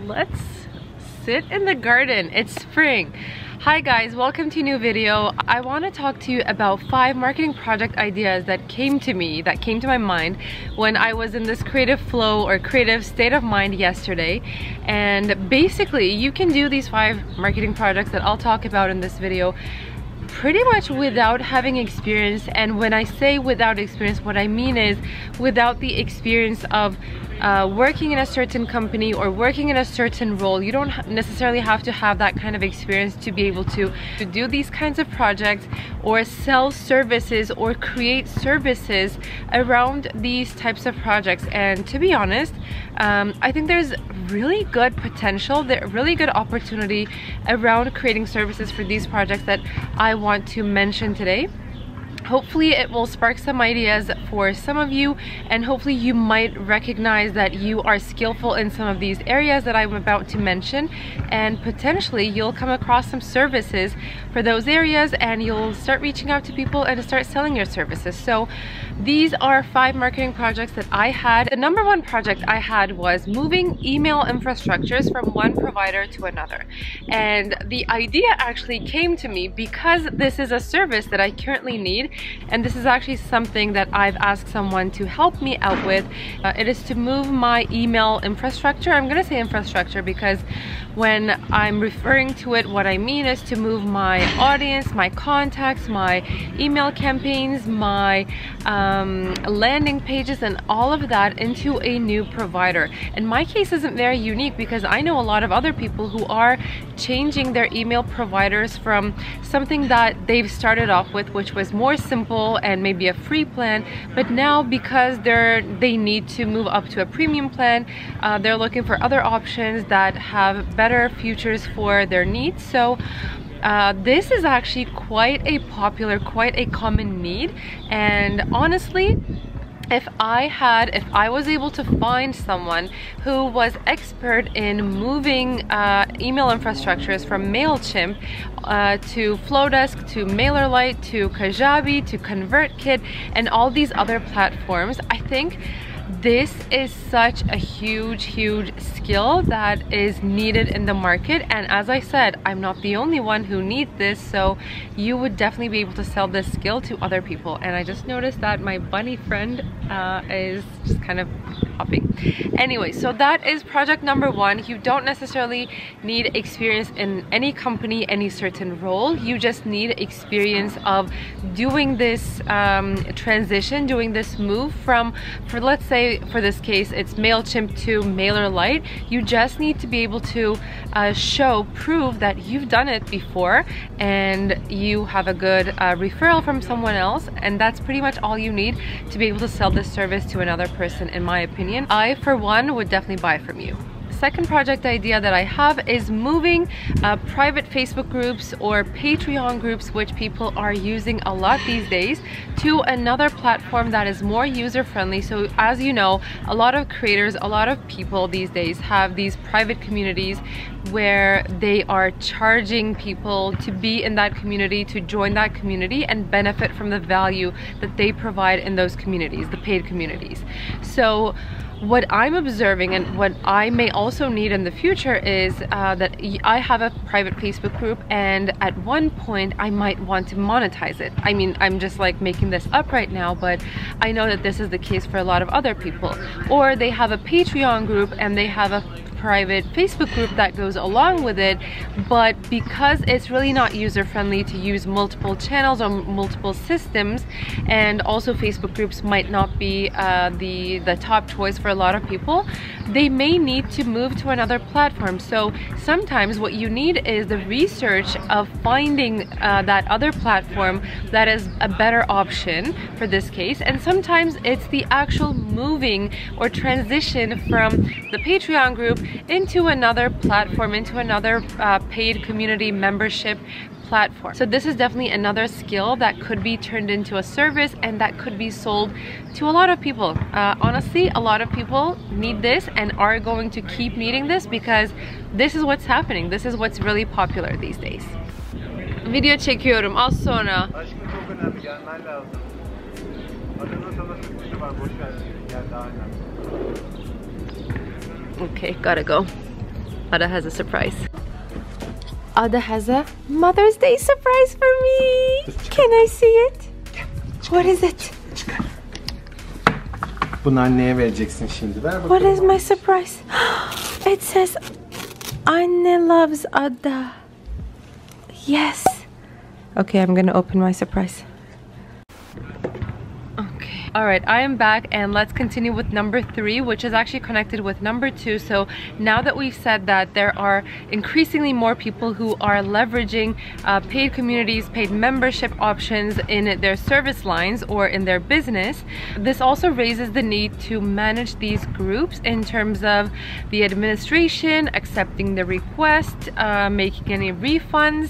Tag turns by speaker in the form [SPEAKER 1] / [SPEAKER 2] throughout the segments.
[SPEAKER 1] let's sit in the garden. It's spring. Hi guys, welcome to a new video. I want to talk to you about 5 marketing project ideas that came to my mind when I was in this creative flow or creative state of mind yesterday. And basically you can do these 5 marketing projects that I'll talk about in this video pretty much without having experience. And when I say without experience, what I mean is without the experience of working in a certain company or working in a certain role. You don't necessarily have to have that kind of experience to be able to do these kinds of projects or sell services or create services around these types of projects. And to be honest, I think there's really good potential, really good opportunity around creating services for these projects that I want to mention today. Hopefully it will spark some ideas for some of you, and hopefully you might recognize that you are skillful in some of these areas that I'm about to mention, and potentially you'll come across some services for those areas and you'll start reaching out to people and start selling your services. So these are 5 marketing projects that I had. The number 1 project I had was moving email infrastructures from one provider to another. And the idea actually came to me because this is a service that I currently need. And this is actually something that I've asked someone to help me out with. It is to move my email infrastructure. I'm gonna say infrastructure because when I'm referring to it, what I mean is to move my audience, my contacts, my email campaigns, my landing pages, and all of that into a new provider. And my case isn't very unique because I know a lot of other people who are changing their email providers from something that they've started off with, which was more simple and maybe a free plan, but now because they need to move up to a premium plan, they're looking for other options that have better features for their needs. So this is actually quite a popular, quite a common need. And honestly, if I was able to find someone who was expert in moving email infrastructures from MailChimp to Flowdesk, to MailerLite, to Kajabi, to ConvertKit, and all these other platforms, I think this is such a huge skill that is needed in the market. And as I said, I'm not the only one who needs this, so you would definitely be able to sell this skill to other people. And I just noticed that my bunny friend is just kind of hopping. Anyway, so that is project number 1. You don't necessarily need experience in any company, any certain role. You just need experience of doing this transition, doing this move from, let's say for this case, it's MailChimp to MailerLite. You just need to be able to prove that you've done it before and you have a good referral from someone else, and that's pretty much all you need to be able to sell this service to another person, in my opinion. I, for one, would definitely buy from you. Second project idea that I have is moving private Facebook groups or Patreon groups, which people are using a lot these days, to another platform that is more user-friendly. So as you know, a lot of creators, a lot of people these days have these private communities where they are charging people to be in that community, to join that community and benefit from the value that they provide in those communities, the paid communities. So what I'm observing and what I may also need in the future is that I have a private Facebook group, and at one point I might want to monetize it. I mean, I'm just like making this up right now, but I know that this is the case for a lot of other people. Or they have a Patreon group and they have a private Facebook group that goes along with it, but because it's really not user-friendly to use multiple channels or multiple systems, and also Facebook groups might not be the top choice for a lot of people, they may need to move to another platform. So sometimes what you need is the research of finding that other platform that is a better option for this case, and sometimes it's the actual moving or transition from the Patreon group into another platform, into another paid community membership platform. So this is definitely another skill that could be turned into a service and that could be sold to a lot of people. Honestly, a lot of people need this and are going to keep needing this because this is what's happening. This is what's really popular these days. Video çekiyorum az sonra.
[SPEAKER 2] Aşkım çok önemli, gelmen lazım. Adamın sana sürprizi var, boş ver. Gel daha önemli.
[SPEAKER 1] Okay, gotta go. Ada has a surprise. Ada has a Mother's Day surprise for me. Can I see it? What is it?
[SPEAKER 2] Bunu anneye vereceksin şimdi. Ver bakalım.
[SPEAKER 1] What is my surprise? It says Anne loves Ada. Yes. Okay, I'm gonna open my surprise. All right, I am back and let's continue with number 3, which is actually connected with number 2. So now that we've said that there are increasingly more people who are leveraging paid communities, paid membership options in their service lines or in their business, this also raises the need to manage these groups in terms of the administration, accepting the request, making any refunds,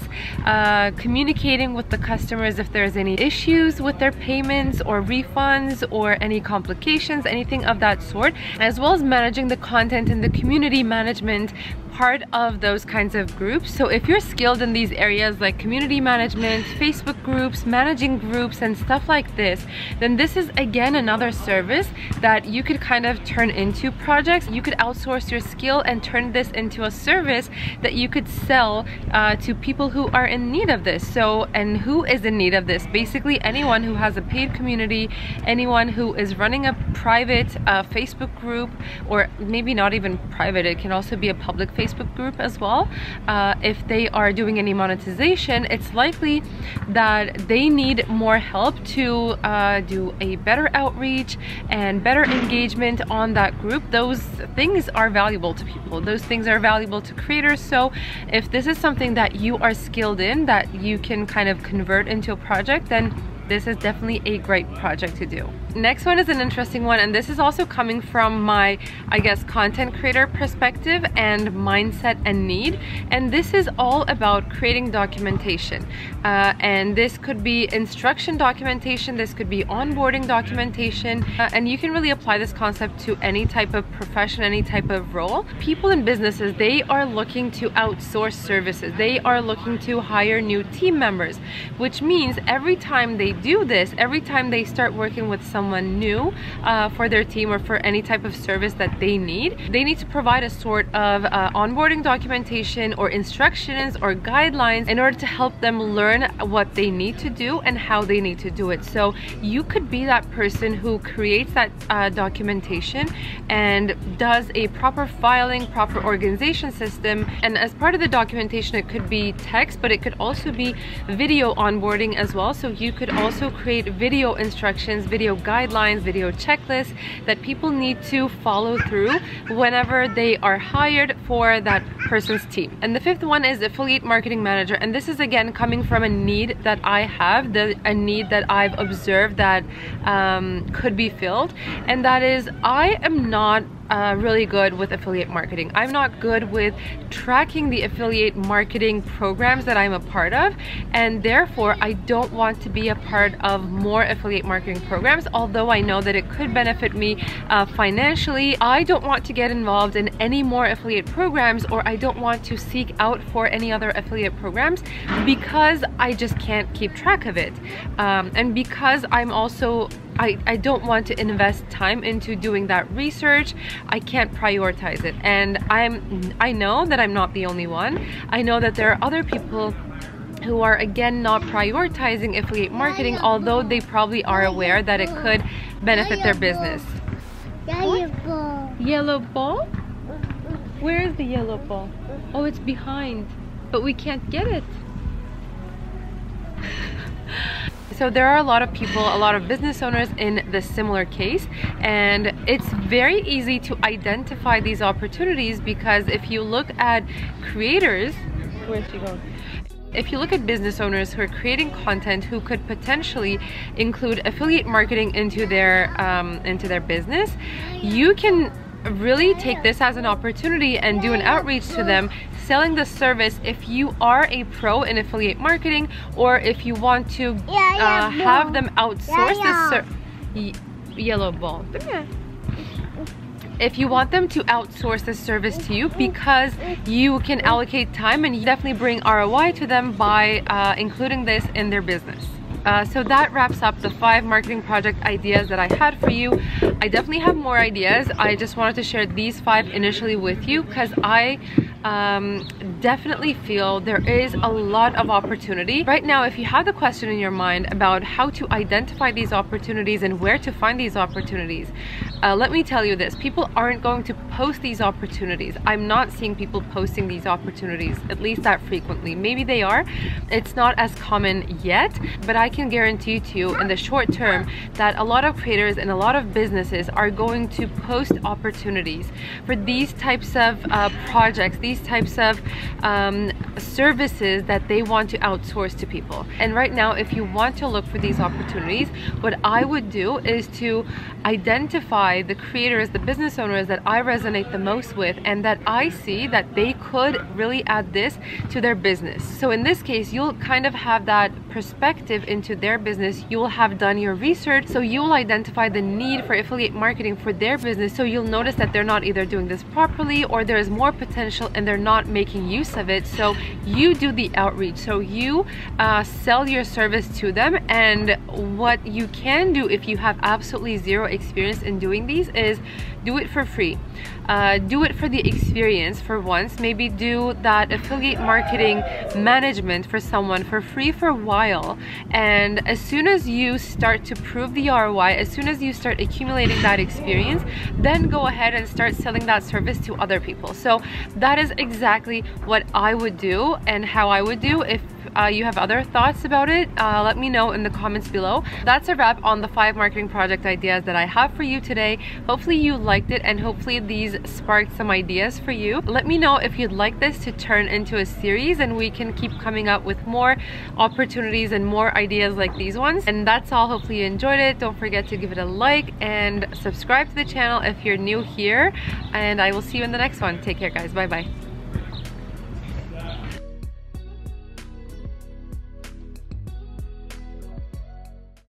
[SPEAKER 1] communicating with the customers if there's any issues with their payments or refunds, or any complications, anything of that sort, as well as managing the content and the community management part of those kinds of groups. So if you're skilled in these areas like community management, Facebook groups, managing groups and stuff like this, then this is again another service that you could kind of turn into projects. You could outsource your skill and turn this into a service that you could sell to people who are in need of this. So, and who is in need of this? Basically anyone who has a paid community, anyone who is running a private Facebook group, or maybe not even private, it can also be a public Facebook group as well. If they are doing any monetization, it's likely that they need more help to do a better outreach and better engagement on that group. Those things are valuable to people. Those things are valuable to creators. So if this is something that you are skilled in, that you can kind of convert into a project, then this is definitely a great project to do. Next one is an interesting one, and this is also coming from my, I guess, content creator perspective and mindset and need. And this is all about creating documentation. And this could be instruction documentation, this could be onboarding documentation, and you can really apply this concept to any type of profession, any type of role. People in businesses, they are looking to outsource services. They are looking to hire new team members, which means every time they do this, every time they start working with someone new for their team or for any type of service that they need to provide a sort of onboarding documentation or instructions or guidelines in order to help them learn what they need to do and how they need to do it. So you could be that person who creates that documentation and does a proper filing, proper organization system. And as part of the documentation, it could be text, but it could also be video onboarding as well. So you could also create video instructions, video guidelines, video checklists that people need to follow through whenever they are hired for that person's team. And the 5th one is affiliate marketing manager, and this is again coming from a need that I have, a need that I've observed that could be filled, and that is I am not really good with affiliate marketing. I'm not good with tracking the affiliate marketing programs that I'm a part of, and therefore I don't want to be a part of more affiliate marketing programs. Although I know that it could benefit me financially, I don't want to get involved in any more affiliate programs, or I don't want to seek out for any other affiliate programs because I just can't keep track of it, and because I'm also I don't want to invest time into doing that research. I can't prioritize it, and I know that I'm not the only one. I know that there are other people who are again not prioritizing affiliate marketing, although they probably are aware that it could benefit their business.
[SPEAKER 3] Yellow ball.
[SPEAKER 1] Yellow ball? Where is the yellow ball? Oh, it's behind, but we can't get it. So there are a lot of people, a lot of business owners in this similar case, and it's very easy to identify these opportunities because if you look at creators, where's she going? If you look at business owners who are creating content who could potentially include affiliate marketing into their business, you can really take this as an opportunity and do an outreach to them, selling the service if you are a pro in affiliate marketing, or if you want to have them outsource this yellow ball. If you want them to outsource this service to you because you can allocate time and you definitely bring ROI to them by including this in their business. So that wraps up the 5 marketing project ideas that I had for you. I definitely have more ideas. I just wanted to share these 5 initially with you because I definitely feel there is a lot of opportunity. Right now, if you have the question in your mind about how to identify these opportunities and where to find these opportunities, let me tell you this, people aren't going to post these opportunities. I'm not seeing people posting these opportunities, at least that frequently. Maybe they are. It's not as common yet, but I can guarantee to you in the short term that a lot of creators and a lot of businesses are going to post opportunities for these types of projects, these types of services that they want to outsource to people. And right now, if you want to look for these opportunities, what I would do is to identify the creators, the business owners that I resonate the most with and that I see that they could really add this to their business. So in this case, you'll kind of have that perspective into their business. You will have done your research, so you will identify the need for affiliate marketing for their business. So you'll notice that they're not either doing this properly or there is more potential and they're not making use of it. So you do the outreach, so you sell your service to them. And what you can do if you have absolutely zero experience in doing these is do it for free. Do it for the experience for once. Maybe do that affiliate marketing management for someone for free for a while, and as soon as you start to prove the ROI, as soon as you start accumulating that experience, then go ahead and start selling that service to other people. So that is exactly what I would do and how I would do. If you have other thoughts about it, let me know in the comments below. That's a wrap on the 5 marketing project ideas that I have for you today. Hopefully you liked it and hopefully these sparked some ideas for you. Let me know if you'd like this to turn into a series and we can keep coming up with more opportunities and more ideas like these ones. And that's all. Hopefully you enjoyed it. Don't forget to give it a like and subscribe to the channel if you're new here, and I will see you in the next one. Take care, guys. Bye bye.